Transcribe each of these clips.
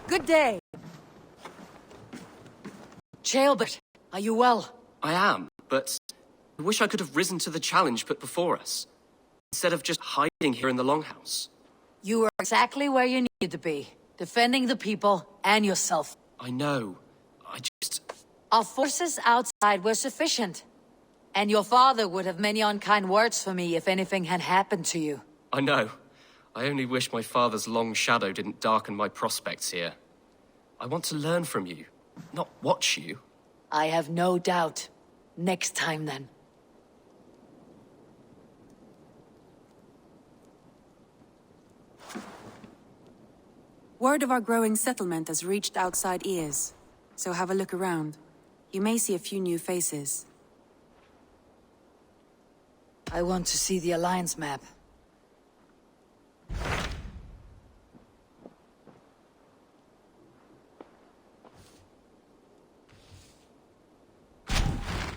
Good day. Ceolbert, are you well? I am, but I wish I could have risen to the challenge put before us, instead of just hiding here in the Longhouse. You were exactly where you needed to be, defending the people and yourself. I know. Our forces outside were sufficient. And your father would have many unkind words for me if anything had happened to you. I know. I only wish my father's long shadow didn't darken my prospects here. I want to learn from you, not watch you. I have no doubt. Next time, then. Word of our growing settlement has reached outside ears, so have a look around. You may see a few new faces. I want to see the Alliance map.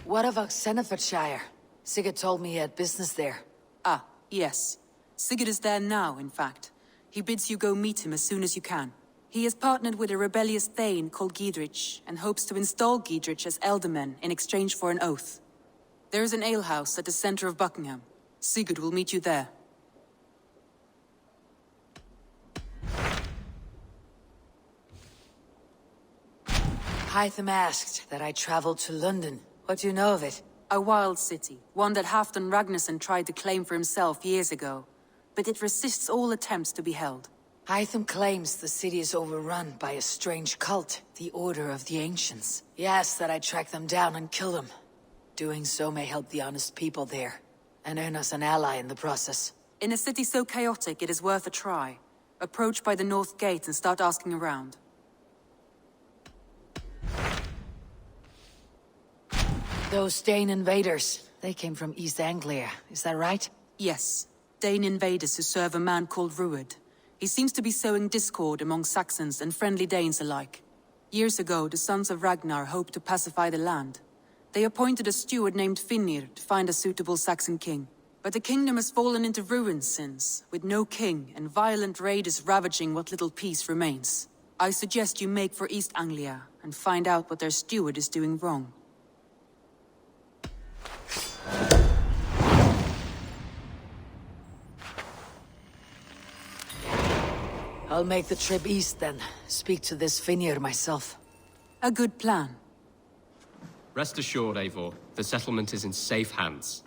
What of Senefordshire? Sigurd told me he had business there. Ah, yes. Sigurd is there now, in fact. He bids you go meet him as soon as you can. He has partnered with a rebellious Thegn called Giedrich, and hopes to install Giedrich as Elderman in exchange for an oath. There is an alehouse at the center of Buckingham. Sigurd will meet you there. Hytham asked that I traveled to London. What do you know of it? A wild city, one that Halfdan Ragnarsson tried to claim for himself years ago. But it resists all attempts to be held. Hytham claims the city is overrun by a strange cult, the Order of the Ancients. He asks that I track them down and kill them. Doing so may help the honest people there, and earn us an ally in the process. In a city so chaotic, it is worth a try. Approach by the North Gate and start asking around. Those Dane invaders, they came from East Anglia, is that right? Yes. Dane invaders who serve a man called Ruud. He seems to be sowing discord among Saxons and friendly Danes alike. Years ago, the sons of Ragnar hoped to pacify the land. They appointed a steward named Finnr to find a suitable Saxon king. But the kingdom has fallen into ruins since, with no king and violent raiders ravaging what little peace remains. I suggest you make for East Anglia and find out what their steward is doing wrong. I'll make the trip east then. Speak to this Finnr myself. A good plan. Rest assured, Eivor, the settlement is in safe hands.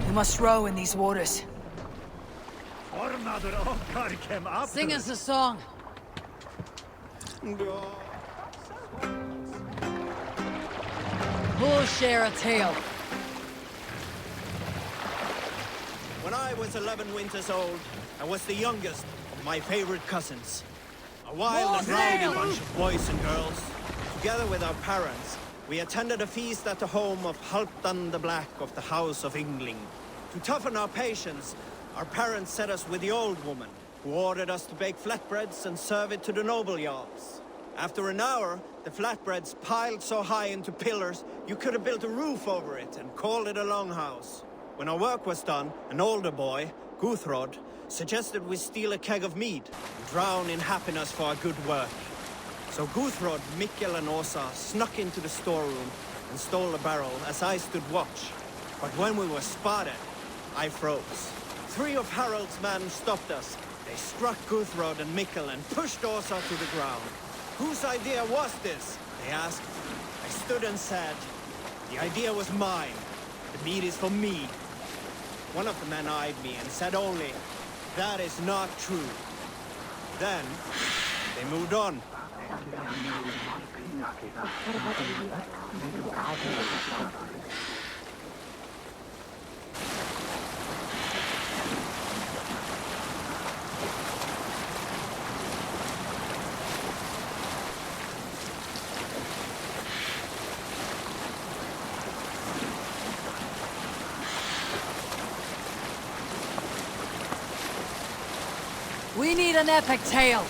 You must row in these waters. Sing us a song. Who'll share a tale? When I was 11 winters old, I was the youngest of my favorite cousins. A wild and rowdy bunch of boys and girls. Together with our parents, we attended a feast at the home of Halfdan the Black of the House of Yngling. To toughen our patience, our parents set us with the old woman, who ordered us to bake flatbreads and serve it to the noble jarls. After an hour, the flatbreads piled so high into pillars, you could have built a roof over it and called it a longhouse. When our work was done, an older boy, Guthrod, suggested we steal a keg of mead and drown in happiness for our good work. So Guthrod, Mikkel and Åsa snuck into the storeroom and stole the barrel as I stood watch. But when we were spotted, I froze. 3 of Harald's men stopped us, They struck Guthrod and Mikkel and pushed Åsa to the ground. Whose idea was this? They asked. I stood and said, the idea was mine. The meat is for me. One of the men eyed me and said only, that is not true. Then, they moved on. We need an epic tale.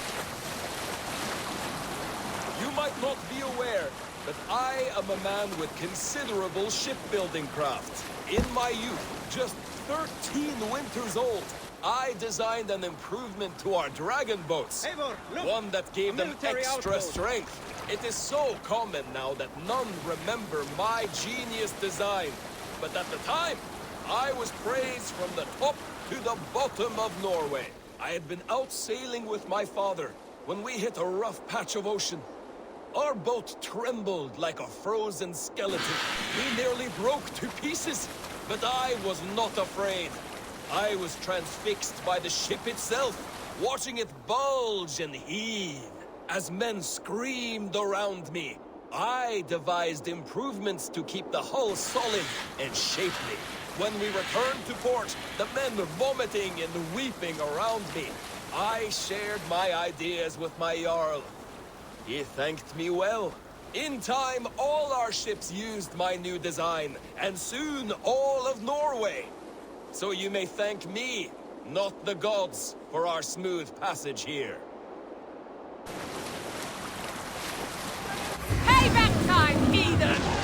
You might not be aware, but I am a man with considerable shipbuilding craft. In my youth, just 13 winters old, I designed an improvement to our dragon boats. Eivor, look! One that gave them Military extra outpost. strength. It is so common now that none remember my genius design. But at the time, I was praised from the top to the bottom of Norway. I had been out sailing with my father when we hit a rough patch of ocean. Our boat trembled like a frozen skeleton. We nearly broke to pieces, but I was not afraid. I was transfixed by the ship itself, watching it bulge and heave. As men screamed around me, I devised improvements to keep the hull solid and shapely. When we returned to port, the men vomiting and weeping around me, I shared my ideas with my Jarl. He thanked me well. In time, all our ships used my new design, and soon all of Norway. So you may thank me, not the gods, for our smooth passage here. Payback time, heathen!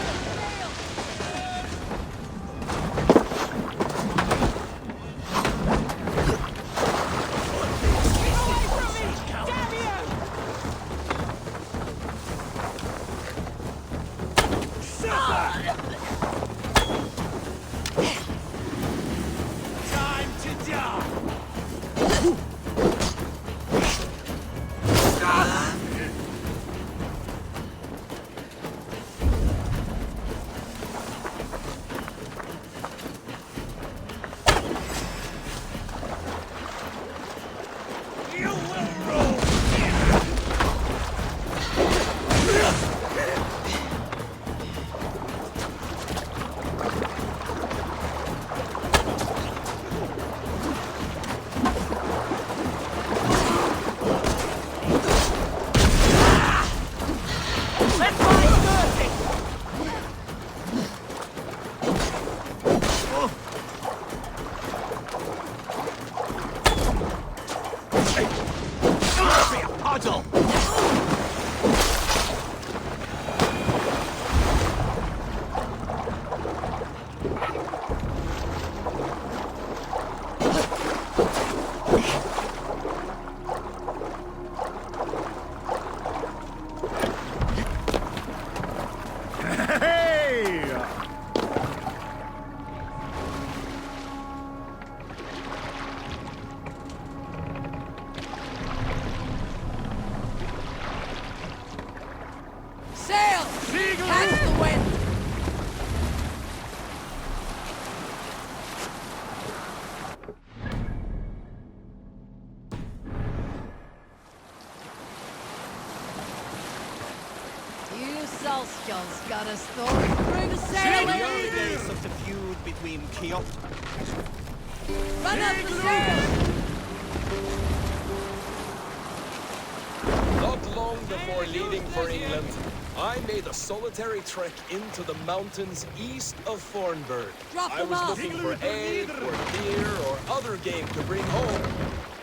Salskjal's got a story. Bring a sail In the in! early days of the feud between Kyoto. Run up the sail! Not long before leaving for England, I made a solitary trek into the mountains east of Thornburg. Drop I them was off. looking for egg or deer or other game to bring home.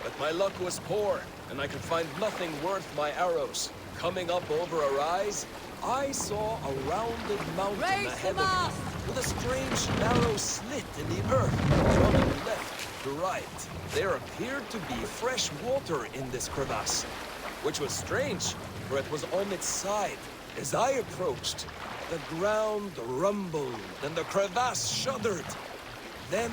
But my luck was poor, and I could find nothing worth my arrows. Coming up over a rise, I saw a rounded mountain Raise ahead the of mast! me, with a strange narrow slit in the earth, running left to right. There appeared to be fresh water in this crevasse, which was strange, for it was on its side. As I approached, the ground rumbled and the crevasse shuddered. Then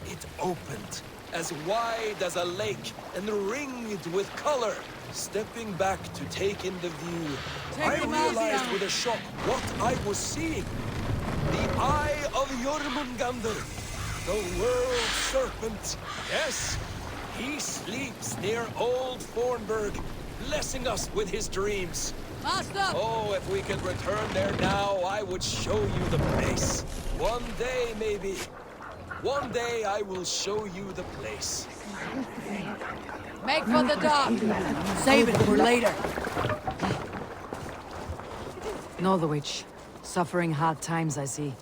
it opened, as wide as a lake and ringed with color. Stepping back to take in the view, I realized with a shock what I was seeing. The Eye of Jormungandr, the world serpent. Yes, he sleeps near Old Fornburg, blessing us with his dreams. Master! Oh, if we could return there now, I would show you the place. One day, maybe. One day I will show you the place. Make for the dock! Save it for later! Northwich. Suffering hard times, I see.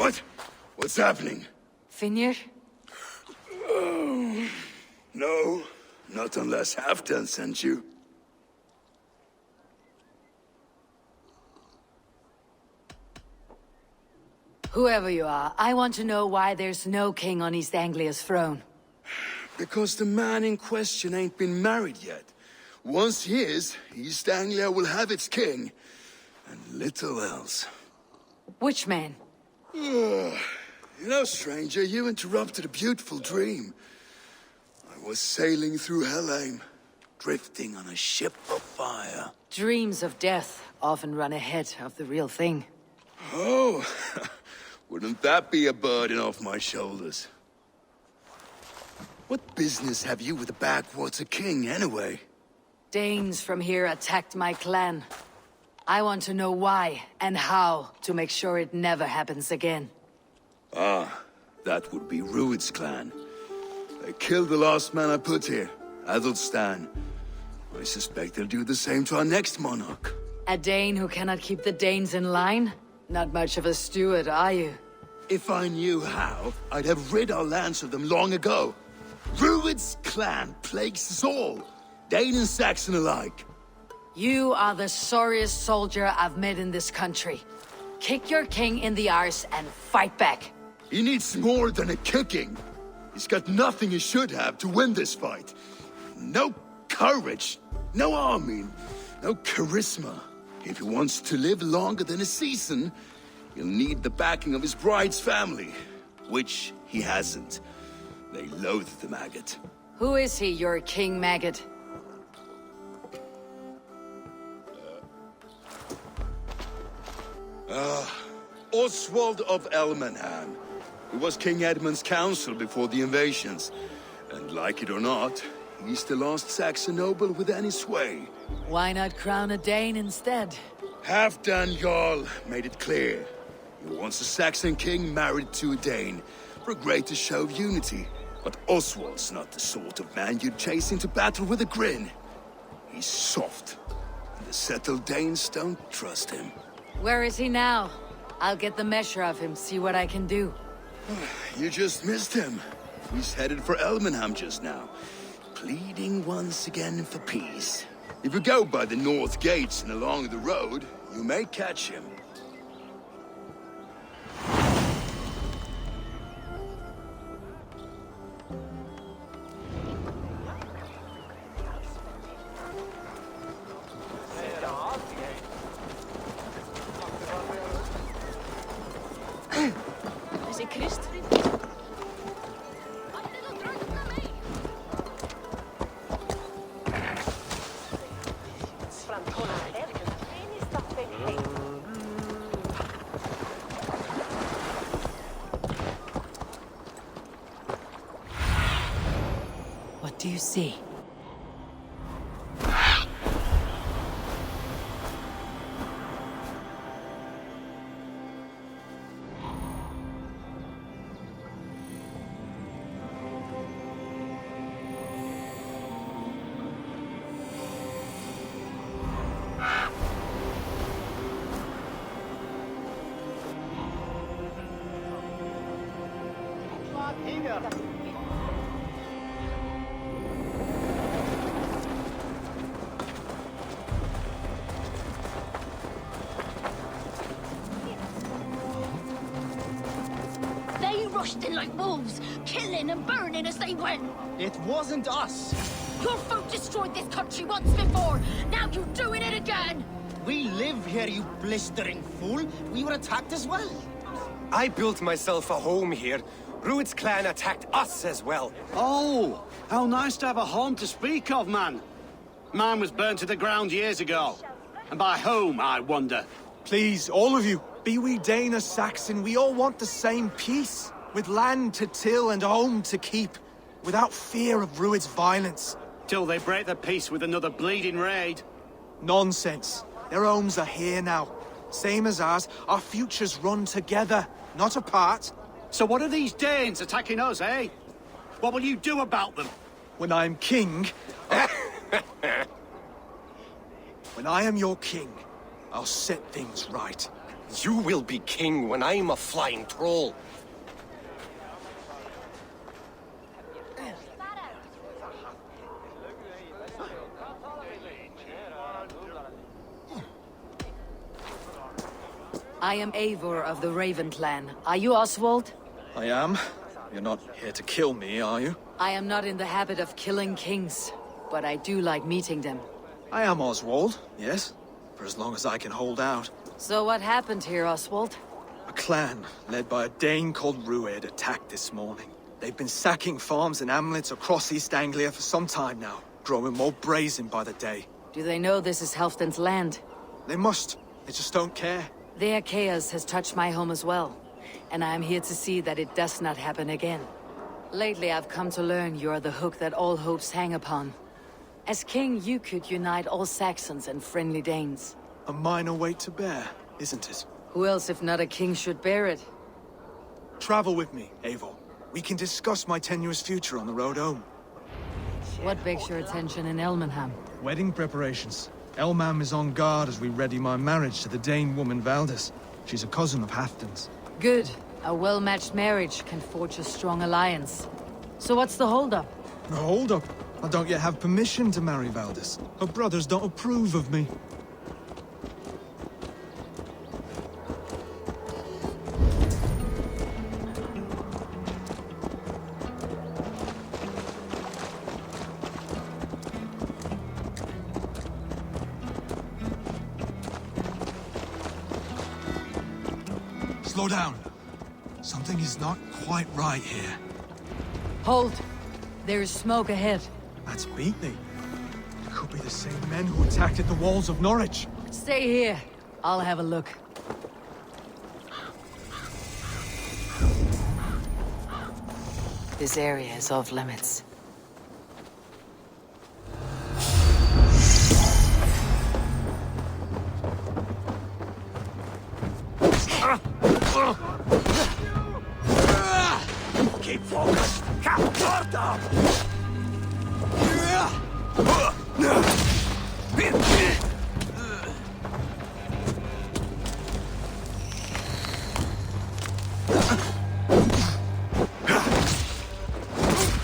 What? What's happening? Finir? No, not unless Halfdan sent you. Whoever you are, I want to know why there's no king on East Anglia's throne. Because the man in question ain't been married yet. Once he is, East Anglia will have its king. And little else. Which man? You know, stranger, you interrupted a beautiful dream. I was sailing through Helheim, drifting on a ship of fire. Dreams of death often run ahead of the real thing. Oh, wouldn't that be a burden off my shoulders? What business have you with the backwater king, anyway? Danes from here attacked my clan. I want to know why and how to make sure it never happens again. Ah, that would be Rued's clan. They killed the last man I put here, Adelstan. I suspect they'll do the same to our next monarch. A Dane who cannot keep the Danes in line? Not much of a steward, are you? If I knew how, I'd have rid our lands of them long ago. Rued's clan plagues us all, Dane and Saxon alike. You are the sorriest soldier I've met in this country. Kick your king in the arse and fight back. He needs more than a kicking. He's got nothing he should have to win this fight. No courage, no army, no charisma. If he wants to live longer than a season, he'll need the backing of his bride's family, which he hasn't. They loathe the maggot. Who is he, your king maggot? Oswald of Elmenham. He was King Edmund's counsel before the invasions. And like it or not, he's the last Saxon noble with any sway. Why not crown a Dane instead? Halfdan Jarl made it clear. He wants a Saxon king married to a Dane, for a greater show of unity. But Oswald's not the sort of man you'd chase into battle with a grin. He's soft, and the settled Danes don't trust him. Where is he now? I'll get the measure of him, see what I can do. You just missed him. He's headed for Elmenham just now, pleading once again for peace. If you go by the north gates and along the road, you may catch him. What do you see? They rushed in like wolves, killing and burning as they went. It wasn't us. Your folk destroyed this country once before. Now you're doing it again. We live here, you blistering fool. We were attacked as well. I built myself a home here. Rued's clan attacked us as well. Oh, how nice to have a home to speak of, man. Mine was burnt to the ground years ago. And by whom, I wonder? Please, all of you, be we Dane or Saxon, we all want the same peace. With land to till and home to keep. Without fear of Rued's violence. Till they break the peace with another bleeding raid. Nonsense. Their homes are here now. Same as ours, our futures run together, not apart. So what are these Danes attacking us, eh? What will you do about them? When I am king... When I am your king, I'll set things right. You will be king when I'm a flying troll. I am Eivor of the Raven clan. Are you Oswald? I am. You're not here to kill me, are you? I am not in the habit of killing kings, but I do like meeting them. I am Oswald, yes. For as long as I can hold out. So what happened here, Oswald? A clan, led by a Dane called Rued, attacked this morning. They've been sacking farms and hamlets across East Anglia for some time now, growing more brazen by the day. Do they know this is Halfdan's land? They must. They just don't care. Their chaos has touched my home as well, and I am here to see that it does not happen again. Lately, I've come to learn you are the hook that all hopes hang upon. As king, you could unite all Saxons and friendly Danes. A minor weight to bear, isn't it? Who else, if not a king, should bear it? Travel with me, Eivor. We can discuss my tenuous future on the road home. What begs your attention in Elmenham? Wedding preparations. Elmam is on guard as we ready my marriage to the Dane woman Valdis. She's a cousin of Halfdan's. Good. A well-matched marriage can forge a strong alliance. So what's the holdup? No, hold up. I don't yet have permission to marry Valdis. Her brothers don't approve of me. Slow down. Something is not quite right here. Hold! There is smoke ahead. That's Beatley. It could be the same men who attacked at the walls of Norwich. Stay here. I'll have a look. This area is off limits. Keep focused. Captured them.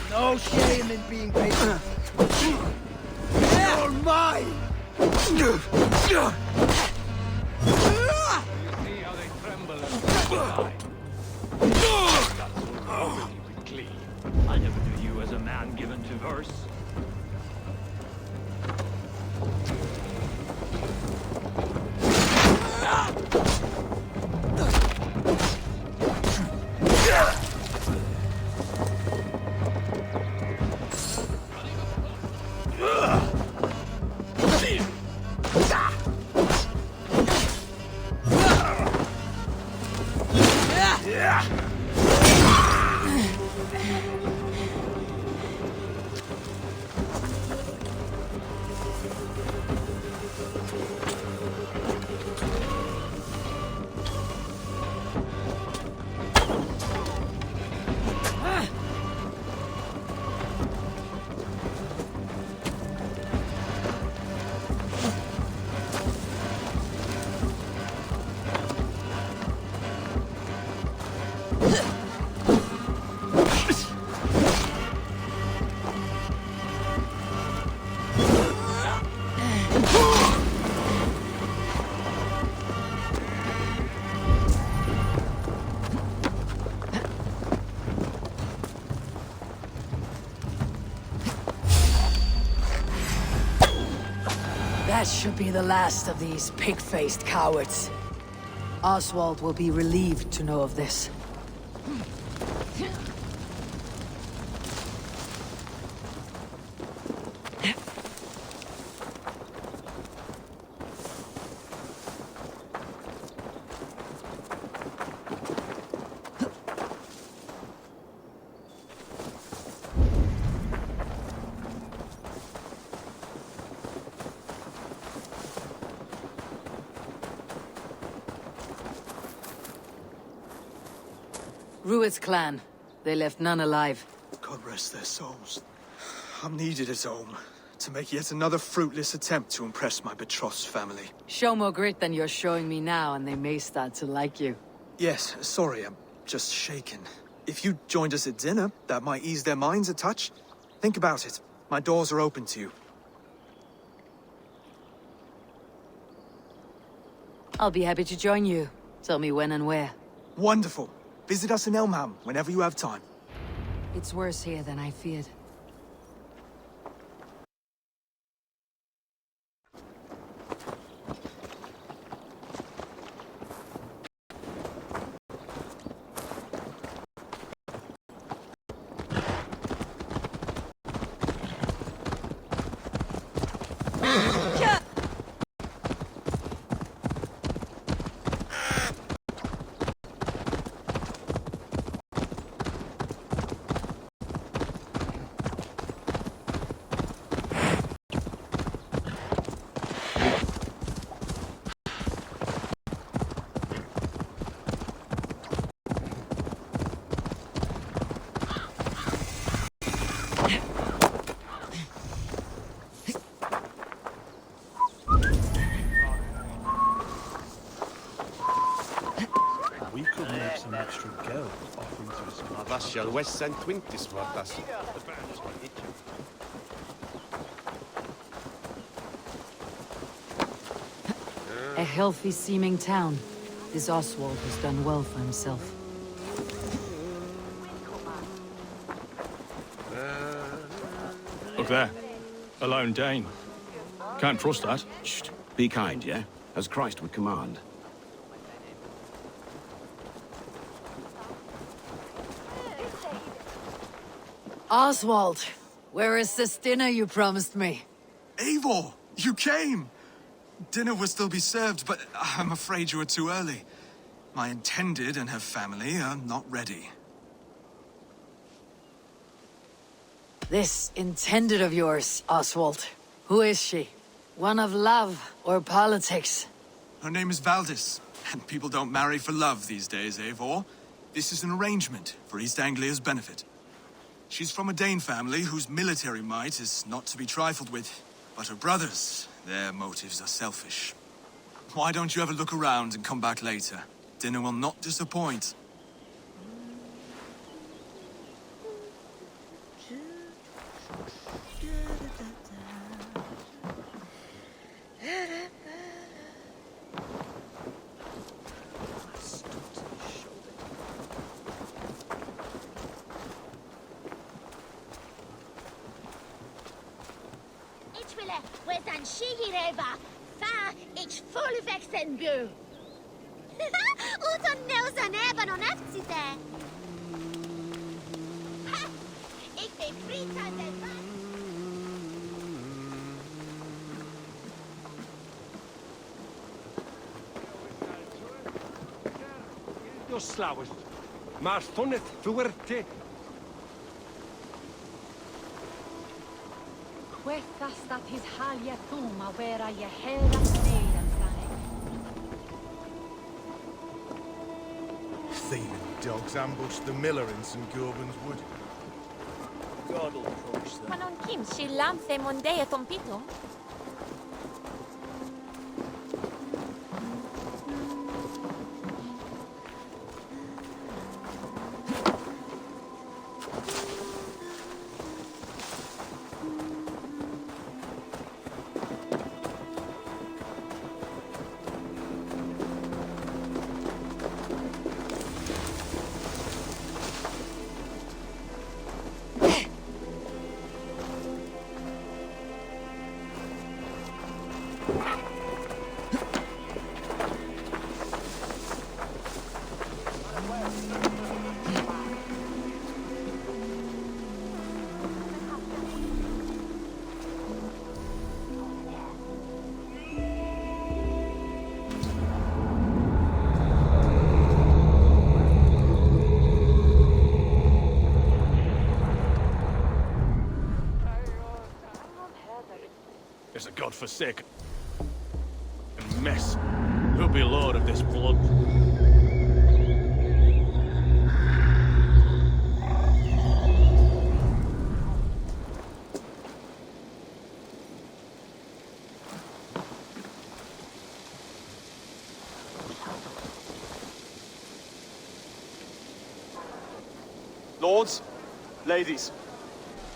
No shame in being patient. You're mine! I never knew you as a man given to verse. That should be the last of these pig-faced cowards. Oswald will be relieved to know of this. Rued's clan. They left none alive. God rest their souls. I'm needed at home to make yet another fruitless attempt to impress my betrothed family. Show more grit than you're showing me now, and they may start to like you. Yes, sorry, I'm just shaken. If you joined us at dinner, that might ease their minds a touch. Think about it. My doors are open to you. I'll be happy to join you. Tell me when and where. Wonderful. Visit us in Elmham whenever you have time. It's worse here than I feared. Shall West St. Twintis for us. A healthy-seeming town. This Oswald has done well for himself. Look there. A lone Dane. Can't trust that. Shh. Be kind, yeah? As Christ would command. Oswald, where is this dinner you promised me? Eivor, you came! Dinner will still be served, but I'm afraid you are too early. My intended and her family are not ready. This intended of yours, Oswald. Who is she? One of love or politics? Her name is Valdis, and people don't marry for love these days, Eivor. This is an arrangement for East Anglia's benefit. She's from a Dane family whose military might is not to be trifled with. But her brothers, their motives are selfish. Why don't you have a look around and come back later? Dinner will not disappoint. Ich voll wechseln bü. Uton neusa neba non eftsite. Ik ben frita del Jos slawist. Maar stonnet fuerte. Questa stat his halja tuma vera je hela sneden stane. Thieving dogs ambushed the miller in St. Gurban's Wood. God'll punish them. Ma non kim si lamse mondea tompito? godforsaken mess. Who'll be lord of this blood? Lords, ladies,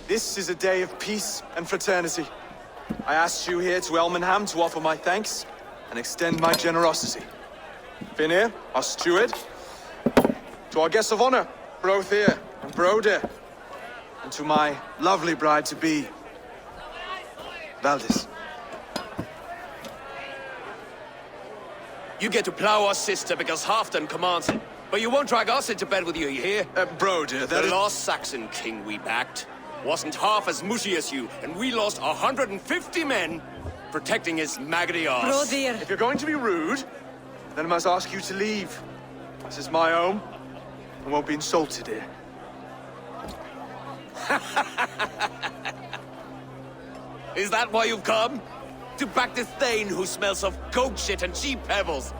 this is a day of peace and fraternity. I asked you here to Elmenham to offer my thanks and extend my generosity. Finir, our steward, to our guests of honor, Brothir and Broder, and to my lovely bride-to-be, Valdis. You get to plow our sister because Halfdan commands it. But you won't drag us into bed with you hear? Broder, the last Saxon king we backed wasn't half as mushy as you, and we lost 150 men protecting his maggoty arse. If you're going to be rude, then I must ask you to leave. This is my home. I won't be insulted here. Is that why you've come? To back this Thegn who smells of goat shit and cheap pebbles?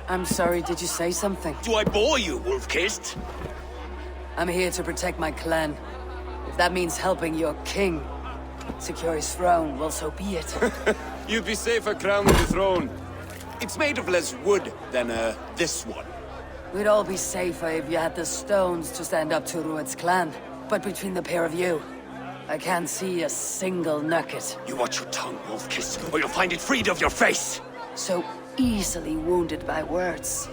I'm sorry, did you say something? Do I bore you, wolf-kissed? I'm here to protect my clan. If that means helping your king secure his throne, well, so be it. You'd be safer crowned the throne. It's made of less wood than, this one. We'd all be safer if you had the stones to stand up to Rued's clan. But between the pair of you, I can't see a single nugget. You watch your tongue, wolf-kissed, or you'll find it freed of your face! So easily wounded by words.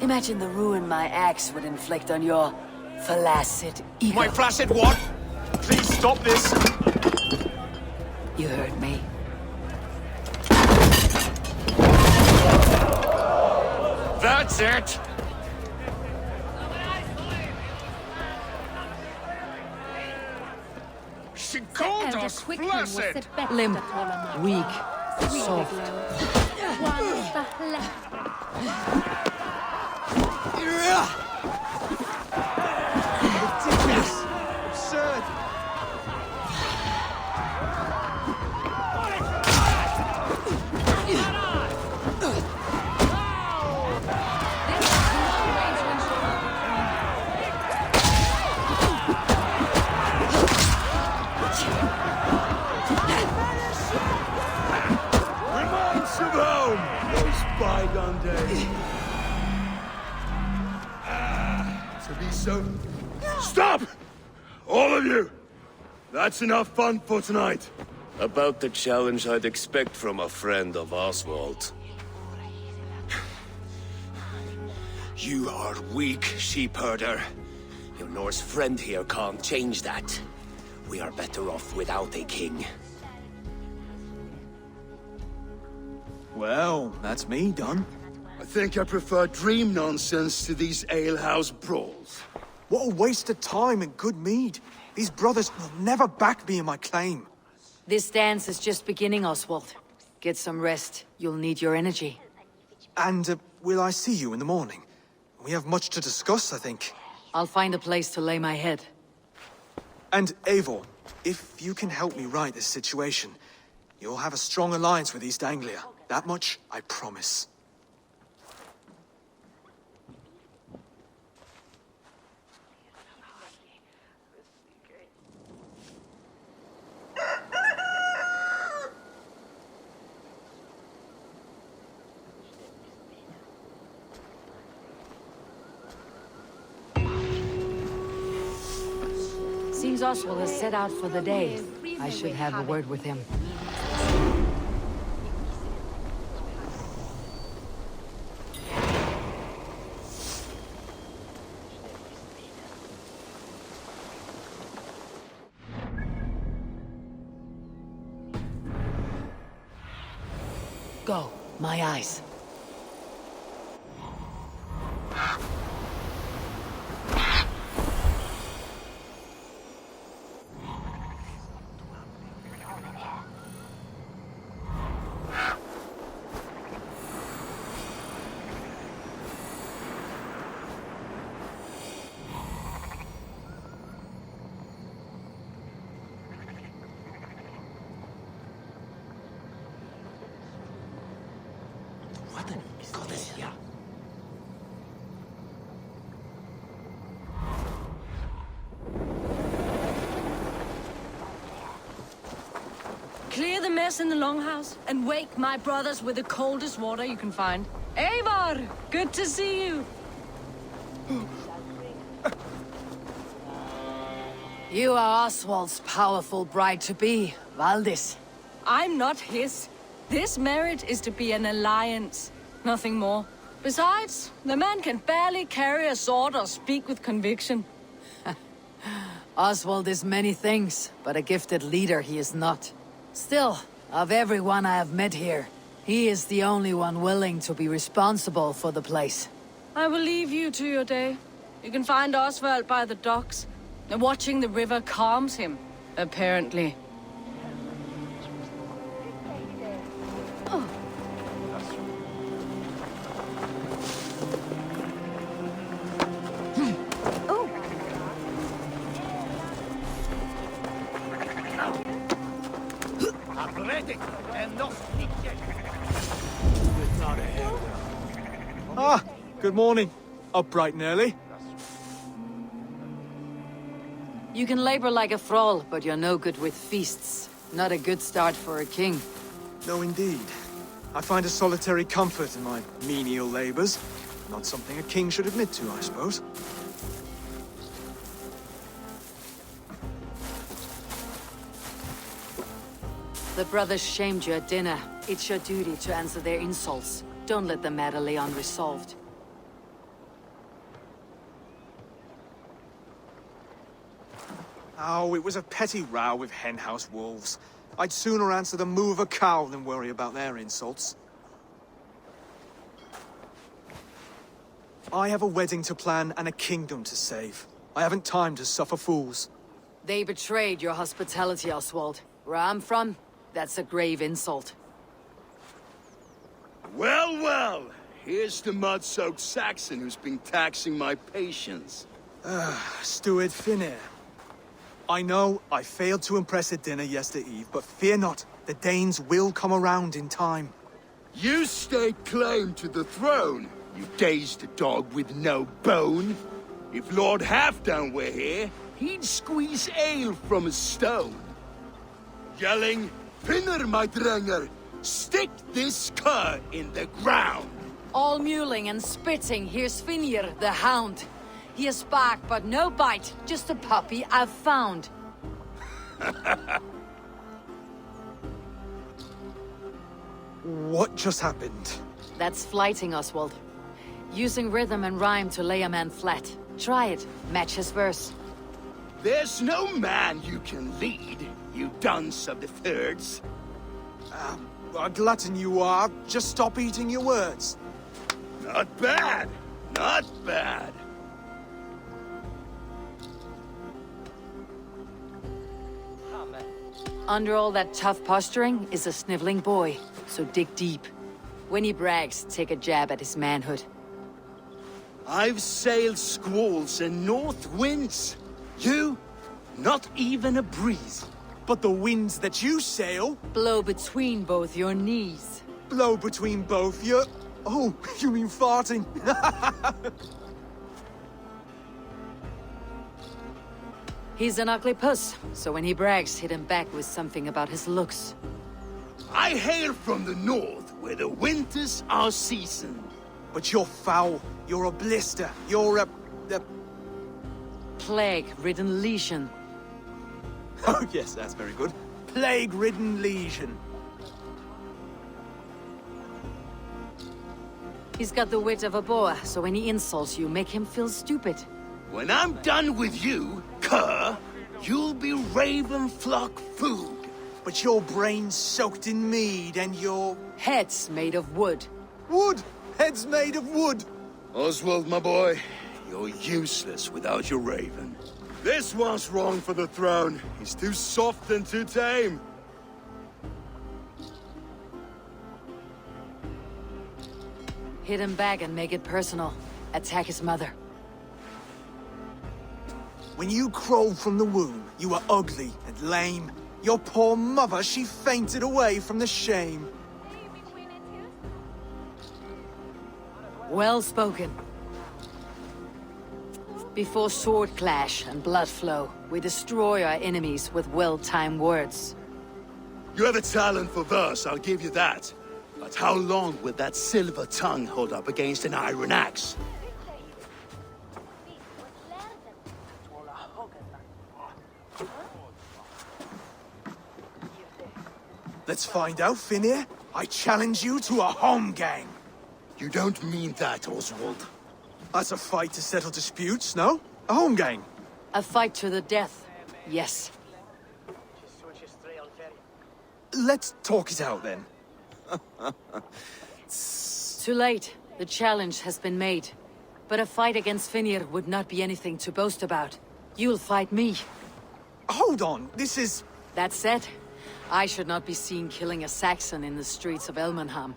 Imagine the ruin my axe would inflict on your flaccid ego. My flaccid what? Please stop this! You heard me. That's it! She called us flaccid! Limp, weak, soft. Ridiculous! Absurd! Reminds of home! Those bygone days. To be so... Stop! All of you! That's enough fun for tonight. About the challenge I'd expect from a friend of Oswald. You are weak, sheep herder. Your Norse friend here can't change that. We are better off without a king. Well, that's me done. I think I prefer dream nonsense to these alehouse brawls. What a waste of time and good mead. These brothers will never back me in my claim. This dance is just beginning, Oswald. Get some rest. You'll need your energy. And, will I see you in the morning? We have much to discuss, I think. I'll find a place to lay my head. And, Eivor, if you can help me right this situation, you'll have a strong alliance with East Anglia. That much, I promise. Seems Oswald has set out for the day. I should have a word with him. Go, my eyes. Clear the mess in the longhouse and wake my brothers with the coldest water you can find. Eivor, good to see you. You are Oswald's powerful bride-to-be, Valdis. I'm not his. This marriage is to be an alliance, nothing more. Besides, the man can barely carry a sword or speak with conviction. Oswald is many things, but a gifted leader he is not. Still, of everyone I have met here, he is the only one willing to be responsible for the place. I will leave you to your day. You can find Oswald by the docks. Watching the river calms him, apparently. Ah, good morning. Up bright and early. You can labor like a thrall, but you're no good with feasts. Not a good start for a king. No, indeed. I find a solitary comfort in my menial labors. Not something a king should admit to, I suppose. The brothers shamed you at dinner. It's your duty to answer their insults. Don't let the matter lay unresolved. Oh, it was a petty row with henhouse wolves. I'd sooner answer the moo of a cow than worry about their insults. I have a wedding to plan and a kingdom to save. I haven't time to suffer fools. They betrayed your hospitality, Oswald. Where I'm from, that's a grave insult. Well, well. Here's the mud-soaked Saxon who's been taxing my patience. Steward Finir. I know I failed to impress at dinner yestereve, but fear not, the Danes will come around in time. You stake claim to the throne, you dazed dog with no bone. If Lord Halfdan were here, he'd squeeze ale from a stone. Yelling, Finner, my drenger, stick this cur in the ground. All mewling and spitting, here's Finir, the hound. He has bark, but no bite. Just a puppy I've found. What just happened? That's flighting, Oswald. Using rhythm and rhyme to lay a man flat. Try it. Match his verse. There's no man you can lead, you dunce of the thirds. A glutton you are. Just stop eating your words. Not bad. Not bad. Under all that tough posturing is a sniveling boy, so dig deep. When he brags, take a jab at his manhood. I've sailed squalls and north winds. You, not even a breeze. But the winds that you sail... Blow between both your knees. Blow between both your... Oh, you mean farting? He's an ugly puss, so when he brags, hit him back with something about his looks. I hail from the north, where the winters are seasoned. But you're foul. You're a blister. You're a... Plague-ridden legion. Oh, yes, that's very good. Plague-ridden legion. He's got the wit of a boa, so when he insults you, make him feel stupid. When I'm done with you, cur, you'll be raven flock food. But your brain's soaked in mead and your... Head's made of wood. Wood! Head's made of wood! Oswald, my boy, you're useless without your raven. This one's wrong for the throne. He's too soft and too tame. Hit him back and make it personal. Attack his mother. When you crawled from the womb, you were ugly and lame. Your poor mother, she fainted away from the shame. Well spoken. Before sword clash and blood flow, we destroy our enemies with well-timed words. You have a talent for verse, I'll give you that. But how long will that silver tongue hold up against an iron axe? Let's find out, Finir. I challenge you to a home gang. You don't mean that, Oswald. That's a fight to settle disputes, no? A home gang. A fight to the death, yes. Let's talk it out, then. Too late. The challenge has been made. But a fight against Finir would not be anything to boast about. You'll fight me. Hold on, this is... That said, I should not be seen killing a Saxon in the streets of Elmenham.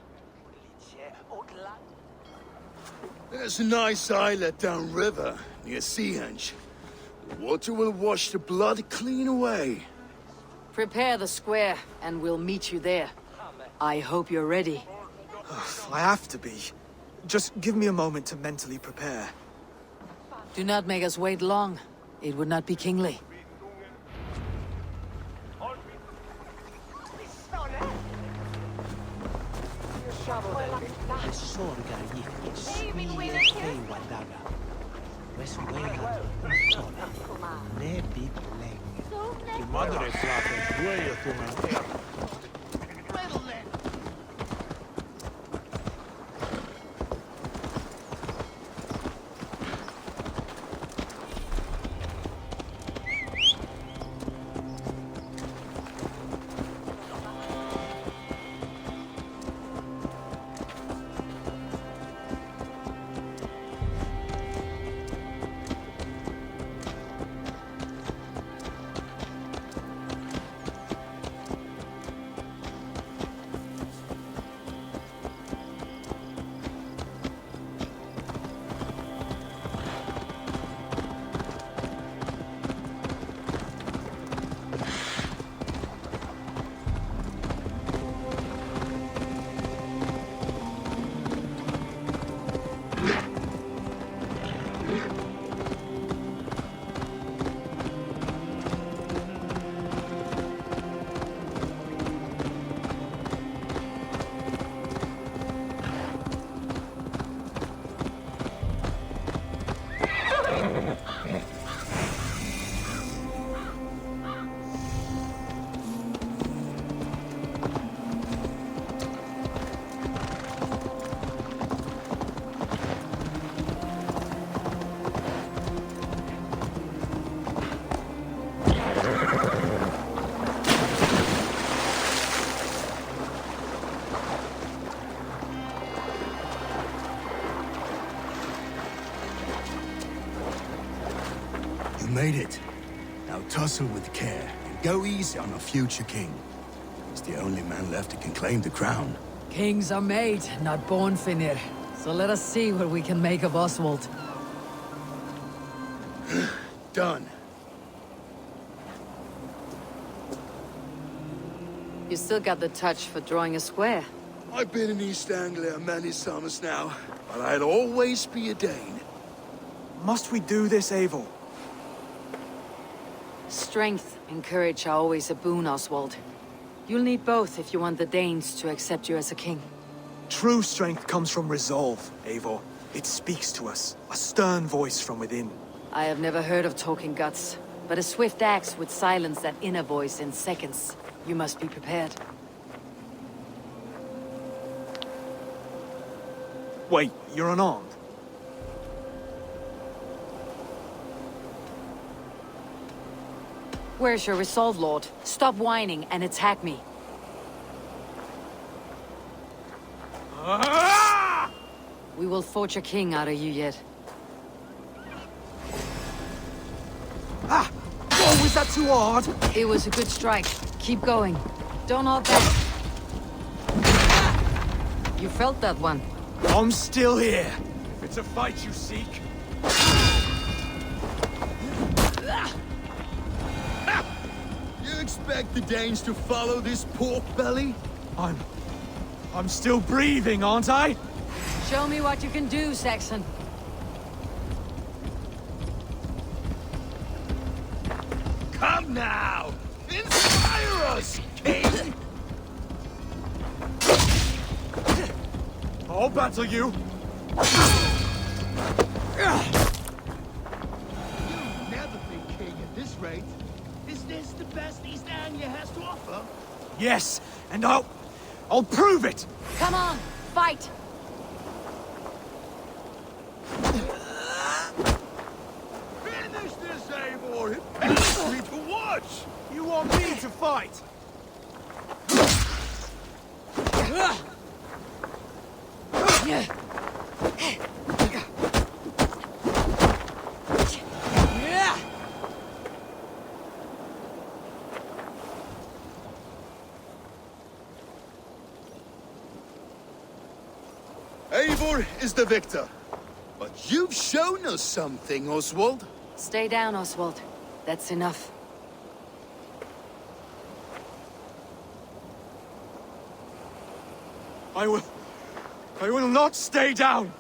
There's a nice islet downriver, near Seahenge. The water will wash the blood clean away. Prepare the square, and we'll meet you there. I hope you're ready. I have to be. Just give me a moment to mentally prepare. Do not make us wait long. It would not be kingly. Made it. Now tussle with care, and go easy on our future king. He's the only man left who can claim the crown. Kings are made, not born, Finir. So let us see what we can make of Oswald. Done. You still got the touch for drawing a square. I've been in East Anglia many summers now, but I'll always be a Dane. Must we do this, Eivor? Strength and courage are always a boon, Oswald. You'll need both if you want the Danes to accept you as a king. True strength comes from resolve, Eivor. It speaks to us, a stern voice from within. I have never heard of talking guts, but a swift axe would silence that inner voice in seconds. You must be prepared. Wait, you're unarmed? Where's your resolve, Lord? Stop whining and attack me. We will forge a king out of you yet. Ah! Oh, was that too hard? It was a good strike. Keep going. Don't hold back. You felt that one. I'm still here. If it's a fight you seek. You expect the Danes to follow this pork belly? I'm still breathing, aren't I? Show me what you can do, Saxon. Come now! Inspire us, King! I'll battle you! You'll never be king at this rate. Is this the best East Anglia has to offer? Yes, and I'll prove it! Come on, fight! Finish this, Eivor! It pains me to watch! You want me to fight? Eivor is the victor. But you've shown us something, Oswald. Stay down, Oswald. That's enough. I will not stay down!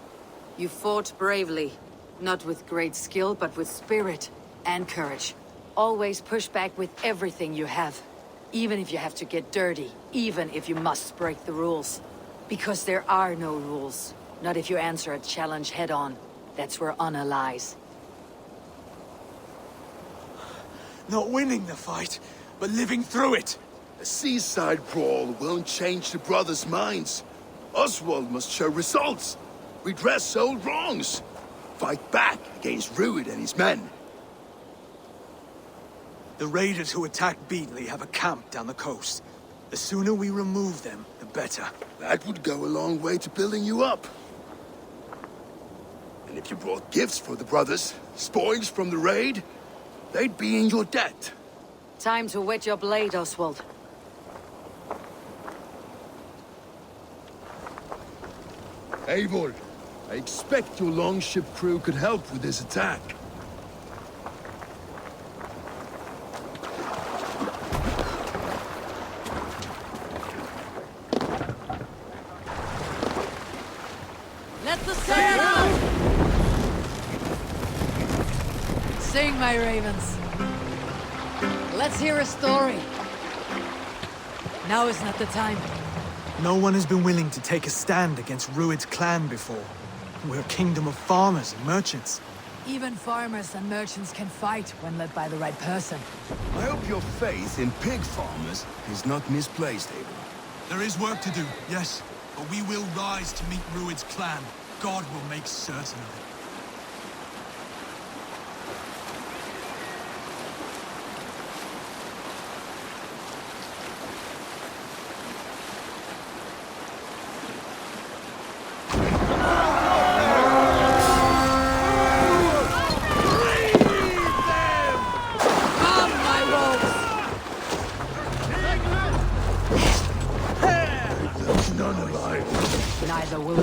You fought bravely. Not with great skill, but with spirit and courage. Always push back with everything you have. Even if you have to get dirty. Even if you must break the rules. Because there are no rules. Not if you answer a challenge head-on. That's where honor lies. Not winning the fight, but living through it! A seaside brawl won't change the brothers' minds. Oswald must show results. Redress old wrongs. Fight back against Rued and his men. The raiders who attacked Beatley have a camp down the coast. The sooner we remove them, the better. That would go a long way to building you up. And if you brought gifts for the brothers, spoils from the raid, they'd be in your debt. Time to wet your blade, Oswald. Eivor, I expect your longship crew could help with this attack. Let the sail out! Sing, my ravens. Let's hear a story. Now is not the time. No one has been willing to take a stand against Rued's clan before. We're a kingdom of farmers and merchants. Even farmers and merchants can fight when led by the right person. I hope your faith in pig farmers is not misplaced, Eivor. There is work to do, yes. But we will rise to meet Rued's clan. God will make certain of it. Neither will we.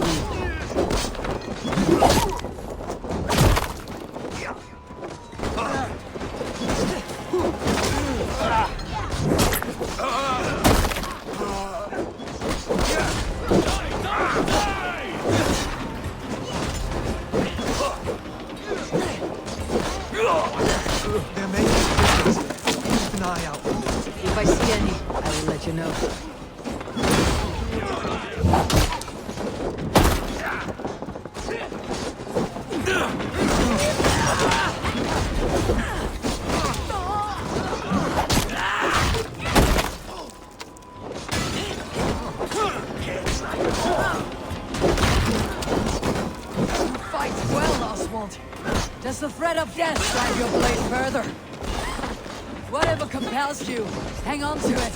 There may be critters. Keep an eye out. If I see any, I will let you know. Fight well, Oswald. Does the threat of death drive your blade further? Whatever compels you, hang on to it.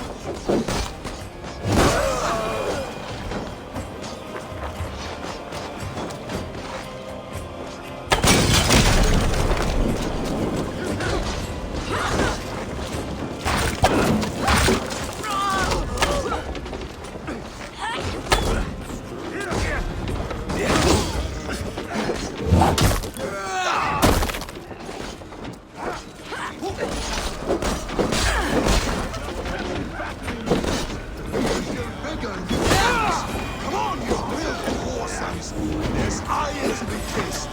There's iron to be kissed.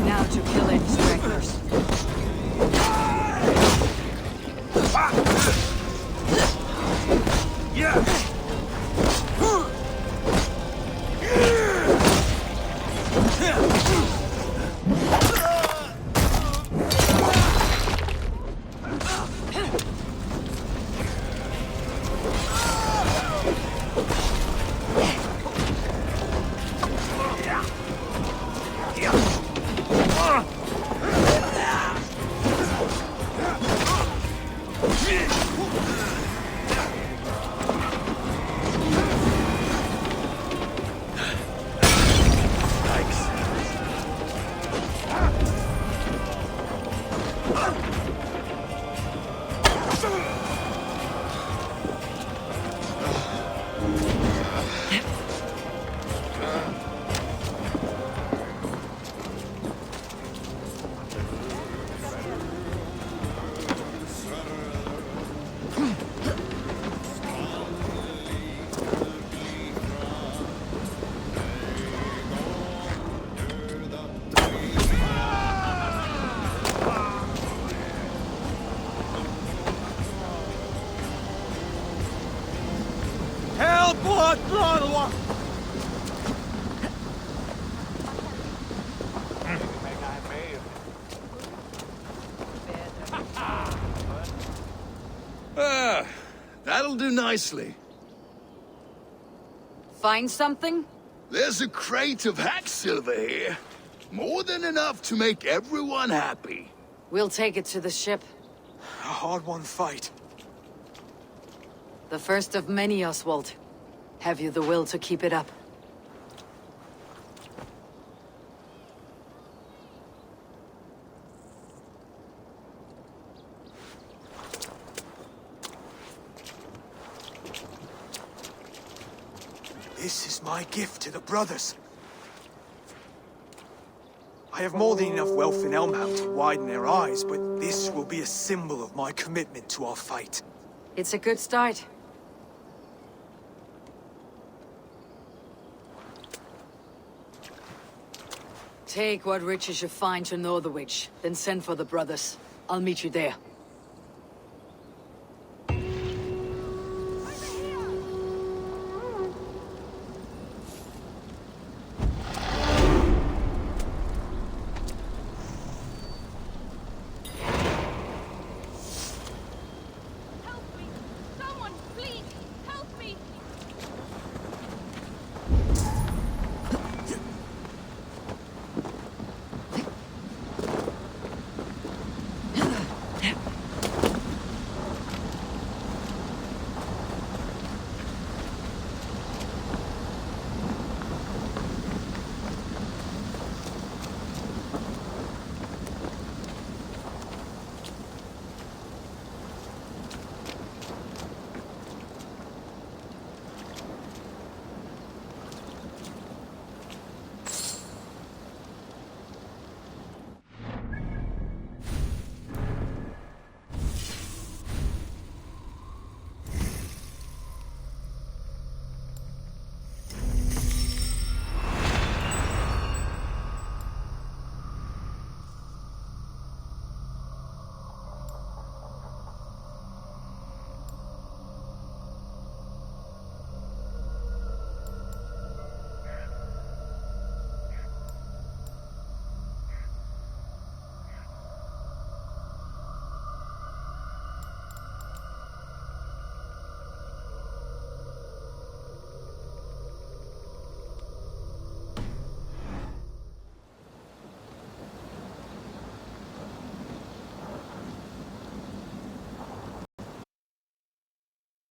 Now to kill any stragglers. That'll do nicely. Find something? There's a crate of hack silver here. More than enough to make everyone happy. We'll take it to the ship. A hard-won fight. The first of many, Oswald. Have you the will to keep it up? This is my gift to the brothers. I have more than enough wealth in Elmham to widen their eyes, but this will be a symbol of my commitment to our fight. It's a good start. Take what riches you find to Northwich, then send for the brothers. I'll meet you there.